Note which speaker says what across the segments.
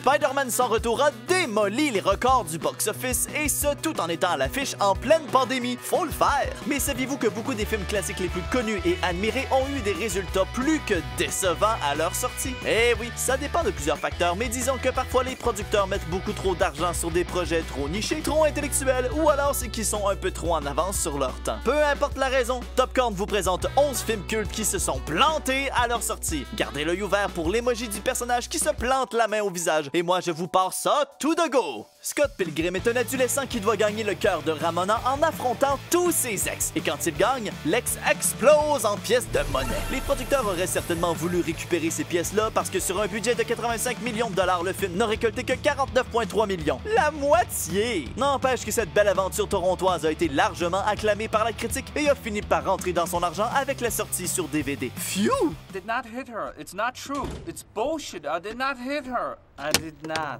Speaker 1: Spider-Man sans retour a démoli les records du box-office et ce tout en étant à l'affiche en pleine pandémie. Faut le faire! Mais saviez-vous que beaucoup des films classiques les plus connus et admirés ont eu des résultats plus que décevants à leur sortie? Eh oui, ça dépend de plusieurs facteurs, mais disons que parfois les producteurs mettent beaucoup trop d'argent sur des projets trop nichés, trop intellectuels, ou alors c'est qu'ils sont un peu trop en avance sur leur temps. Peu importe la raison, Topcorn vous présente 11 films cultes qui se sont plantés à leur sortie. Gardez l'œil ouvert pour l'emoji du personnage qui se plante la main au visage, et moi je vous pars ça tout de go! Scott Pilgrim est un adolescent qui doit gagner le cœur de Ramona en affrontant tous ses ex. Et quand il gagne, l'ex explose en pièces de monnaie. Les producteurs auraient certainement voulu récupérer ces pièces-là parce que sur un budget de 85 millions de dollars, le film n'a récolté que 49,3 millions. La moitié! N'empêche que cette belle aventure torontoise a été largement acclamée par la critique et a fini par rentrer dans son argent avec la sortie sur DVD. Phew!
Speaker 2: Did not hit her. It's not true. It's bullshit. I did not hit her. I did not.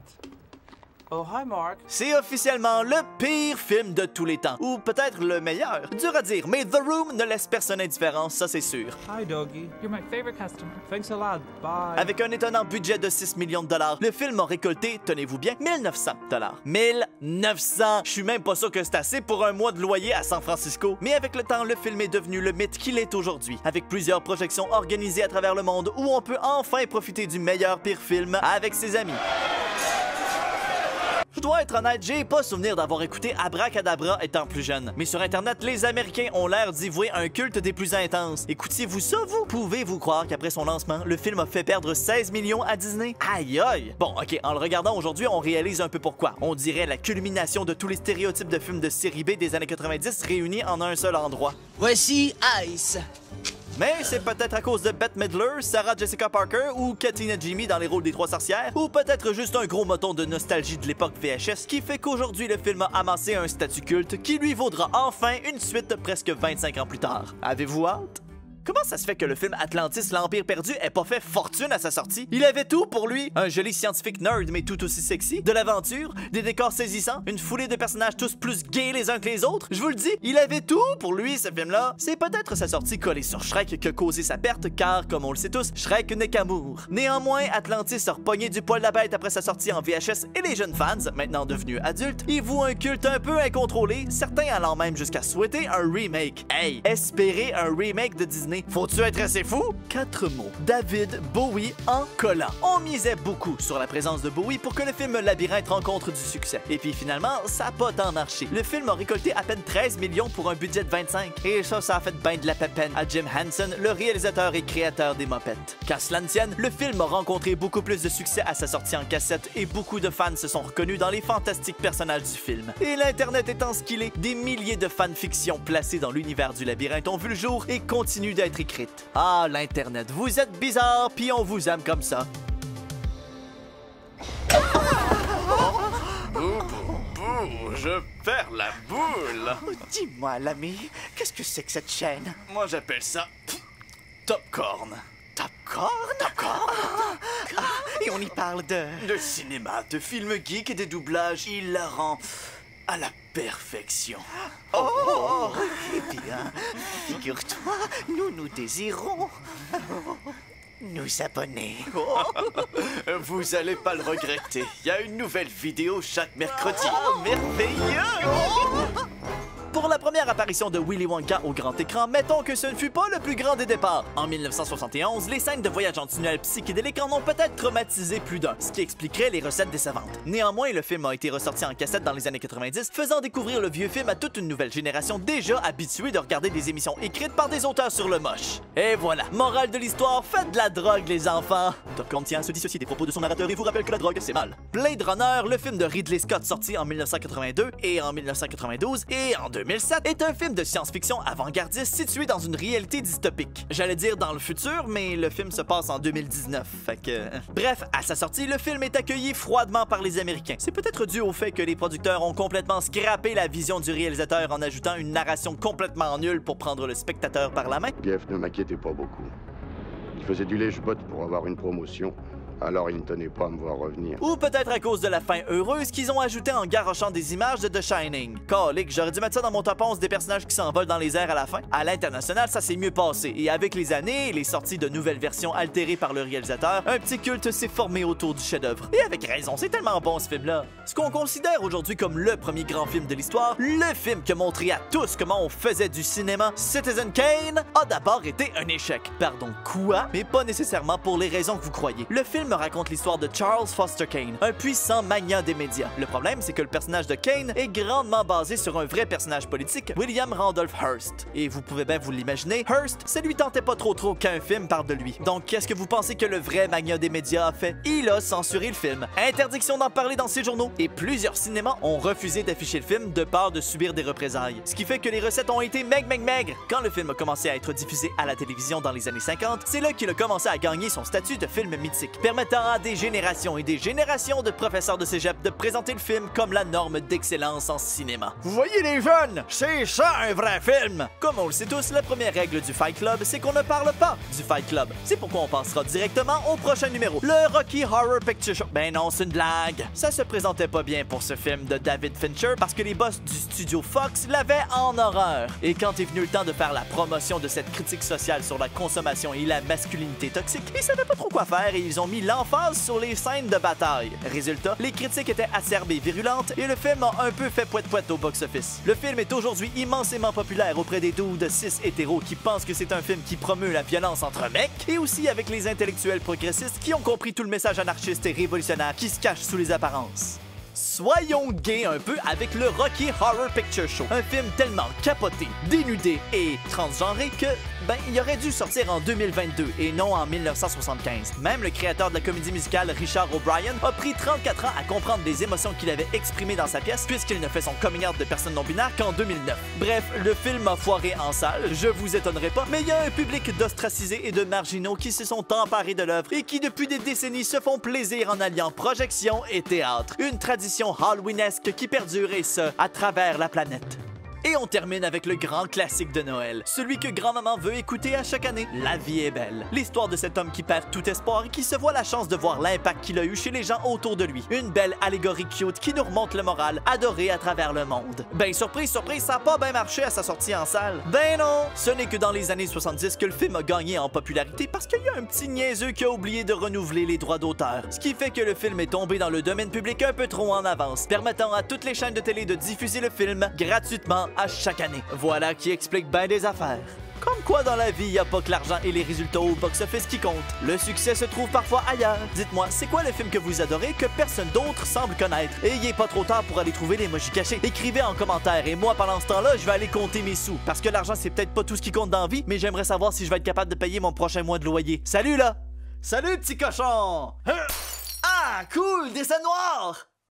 Speaker 2: Oh, hi, Mark.
Speaker 1: C'est officiellement le pire film de tous les temps. Ou peut-être le meilleur. Dur à dire, mais The Room ne laisse personne indifférent, ça c'est sûr.
Speaker 2: Hi, doggy. You're my favorite customer. Thanks a lot. Bye.
Speaker 1: Avec un étonnant budget de 6 millions de dollars, le film a récolté, tenez-vous bien, 1900 dollars. 1900! Je suis même pas sûr que c'est assez pour un mois de loyer à San Francisco. Mais avec le temps, le film est devenu le mythe qu'il est aujourd'hui. Avec plusieurs projections organisées à travers le monde où on peut enfin profiter du meilleur pire film avec ses amis. Je dois être honnête, j'ai pas souvenir d'avoir écouté Abracadabra étant plus jeune. Mais sur Internet, les Américains ont l'air d'y vouer un culte des plus intenses. Écoutiez-vous ça, vous? Pouvez-vous croire qu'après son lancement, le film a fait perdre 16 millions à Disney? Aïe aïe! Bon, ok, en le regardant aujourd'hui, on réalise un peu pourquoi. On dirait la culmination de tous les stéréotypes de films de série B des années 90 réunis en un seul endroit.
Speaker 3: Voici Ice.
Speaker 1: Mais c'est peut-être à cause de Bette Midler, Sarah Jessica Parker ou Katina Jimmy dans les rôles des trois sorcières, ou peut-être juste un gros moton de nostalgie de l'époque VHS qui fait qu'aujourd'hui le film a amassé un statut culte qui lui vaudra enfin une suite presque 25 ans plus tard. Avez-vous hâte? Comment ça se fait que le film Atlantis, l'Empire perdu ait pas fait fortune à sa sortie? Il avait tout pour lui! Un joli scientifique nerd mais tout aussi sexy, de l'aventure, des décors saisissants, une foulée de personnages tous plus gays les uns que les autres. Je vous le dis, il avait tout pour lui, ce film-là. C'est peut-être sa sortie collée sur Shrek qui a causé sa perte, car, comme on le sait tous, Shrek n'est qu'amour. Néanmoins, Atlantis a repogné du poil de la bête après sa sortie en VHS et les jeunes fans, maintenant devenus adultes, y vouent un culte un peu incontrôlé, certains allant même jusqu'à souhaiter un remake. Hey, espérer un remake de Disney. Faut-tu être assez fou? 4 mots. David Bowie en collant. On misait beaucoup sur la présence de Bowie pour que le film Labyrinthe rencontre du succès. Et puis finalement, ça n'a pas tant marché. Le film a récolté à peine 13 millions pour un budget de 25. Et ça a fait ben de la peine à Jim Henson, le réalisateur et créateur des Mopettes. Qu'à cela ne tienne, le film a rencontré beaucoup plus de succès à sa sortie en cassette et beaucoup de fans se sont reconnus dans les fantastiques personnages du film. Et l'Internet étant ce qu'il est, des milliers de fanfictions placées dans l'univers du Labyrinthe ont vu le jour et continuent d'être écrites. Ah, l'Internet, vous êtes bizarre, puis on vous aime comme ça.
Speaker 4: Bouh, je perds la boule.
Speaker 5: Oh, dis-moi, l'ami, qu'est-ce que c'est que cette chaîne?
Speaker 4: Moi, j'appelle ça Topcorn.
Speaker 5: Topcorn? Topcorn? Et on y parle
Speaker 4: de cinéma, de films geeks et des doublages hilarants à la perfection.
Speaker 5: Oh! Eh bien, figure-toi, nous désirons nous abonner.
Speaker 4: Vous allez pas le regretter. Il y a une nouvelle vidéo chaque mercredi.
Speaker 1: Oh, merveilleux! Pour la première apparition de Willy Wonka au grand écran, mettons que ce ne fut pas le plus grand des départs. En 1971, les scènes de voyage en tunnel psychédélique en ont peut-être traumatisé plus d'un, ce qui expliquerait les recettes décevantes. Néanmoins, le film a été ressorti en cassette dans les années 90, faisant découvrir le vieux film à toute une nouvelle génération déjà habituée de regarder des émissions écrites par des auteurs sur le moche. Et voilà, morale de l'histoire, faites de la drogue les enfants! Topcorn tient à se dissocier des propos de son narrateur et vous rappelle que la drogue, c'est mal. Blade Runner, le film de Ridley Scott sorti en 1982 et en 1992 et en 2007 est un film de science-fiction avant-gardiste situé dans une réalité dystopique. J'allais dire dans le futur, mais le film se passe en 2019, fait que... Bref, à sa sortie, le film est accueilli froidement par les Américains. C'est peut-être dû au fait que les producteurs ont complètement scrappé la vision du réalisateur en ajoutant une narration complètement nulle pour prendre le spectateur par la main.
Speaker 6: Jeff ne m'inquiétait pas beaucoup. Il faisait du lèche-botte pour avoir une promotion
Speaker 3: Alors il ne tenait pas à me voir revenir.
Speaker 1: Ou peut-être à cause de la fin heureuse qu'ils ont ajouté en garochant des images de The Shining. Calique, j'aurais dû mettre ça dans mon top 11 des personnages qui s'envolent dans les airs à la fin. À l'international, ça s'est mieux passé. Et avec les années et les sorties de nouvelles versions altérées par le réalisateur, un petit culte s'est formé autour du chef-d'œuvre. Et avec raison, c'est tellement bon ce film-là. Ce qu'on considère aujourd'hui comme le premier grand film de l'histoire, le film qui a montré à tous comment on faisait du cinéma, Citizen Kane, a d'abord été un échec. Pardon, quoi? Mais pas nécessairement pour les raisons que vous croyez. Le film raconte l'histoire de Charles Foster Kane, un puissant magnat des médias. Le problème, c'est que le personnage de Kane est grandement basé sur un vrai personnage politique, William Randolph Hearst. Et vous pouvez bien vous l'imaginer, Hearst, ça lui tentait pas trop qu'un film parle de lui. Donc, qu'est-ce que vous pensez que le vrai magnat des médias a fait? Il a censuré le film. Interdiction d'en parler dans ses journaux. Et plusieurs cinémas ont refusé d'afficher le film de peur de subir des représailles. Ce qui fait que les recettes ont été maigres. Quand le film a commencé à être diffusé à la télévision dans les années 50, c'est là qu'il a commencé à gagner son statut de film mythique, permettant à des générations et des générations de professeurs de cégep de présenter le film comme la norme d'excellence en cinéma. Vous voyez les jeunes, c'est ça un vrai film! Comme on le sait tous, la première règle du Fight Club, c'est qu'on ne parle pas du Fight Club. C'est pourquoi on passera directement au prochain numéro, le Rocky Horror Picture Show. Ben non, c'est une blague. Ça se présentait pas bien pour ce film de David Fincher parce que les boss du studio Fox l'avaient en horreur. Et quand est venu le temps de faire la promotion de cette critique sociale sur la consommation et la masculinité toxique, ils savaient pas trop quoi faire et ils ont mis l'emphase sur les scènes de bataille. Résultat, les critiques étaient acerbes et virulentes et le film a un peu fait poète-poète au box-office. Le film est aujourd'hui immensément populaire auprès des dudes cis hétéros qui pensent que c'est un film qui promeut la violence entre mecs et aussi avec les intellectuels progressistes qui ont compris tout le message anarchiste et révolutionnaire qui se cache sous les apparences. Soyons gays un peu avec le Rocky Horror Picture Show, un film tellement capoté, dénudé et transgenré que, il aurait dû sortir en 2022 et non en 1975. Même le créateur de la comédie musicale Richard O'Brien a pris 34 ans à comprendre les émotions qu'il avait exprimées dans sa pièce puisqu'il ne fait son coming out de personne non-binaire qu'en 2009. Bref, le film a foiré en salle, je vous étonnerai pas, mais il y a un public d'ostracisés et de marginaux qui se sont emparés de l'œuvre et qui depuis des décennies se font plaisir en alliant projection et théâtre. Une tradition halloweenesque qui perdure et ce, à travers la planète. Et on termine avec le grand classique de Noël, celui que grand-maman veut écouter à chaque année, La vie est belle. L'histoire de cet homme qui perd tout espoir et qui se voit la chance de voir l'impact qu'il a eu chez les gens autour de lui. Une belle allégorie cute qui nous remonte le moral, adorée à travers le monde. Surprise, ça a pas bien marché à sa sortie en salle. Non, ce n'est que dans les années 70 que le film a gagné en popularité parce qu'il y a un petit niaiseux qui a oublié de renouveler les droits d'auteur. Ce qui fait que le film est tombé dans le domaine public un peu trop en avance, permettant à toutes les chaînes de télé de diffuser le film gratuitement à chaque année. Voilà qui explique bien des affaires. Comme quoi dans la vie, il n'y a pas que l'argent et les résultats au box-office qui comptent. Le succès se trouve parfois ailleurs. Dites-moi, c'est quoi le film que vous adorez que personne d'autre semble connaître? Et il n'est pas trop tard pour aller trouver les emojis cachés. Écrivez en commentaire et moi, pendant ce temps-là, je vais aller compter mes sous. Parce que l'argent, c'est peut-être pas tout ce qui compte dans la vie, mais j'aimerais savoir si je vais être capable de payer mon prochain mois de loyer. Salut là! Salut petit cochon! Ah, cool, des scènes noires!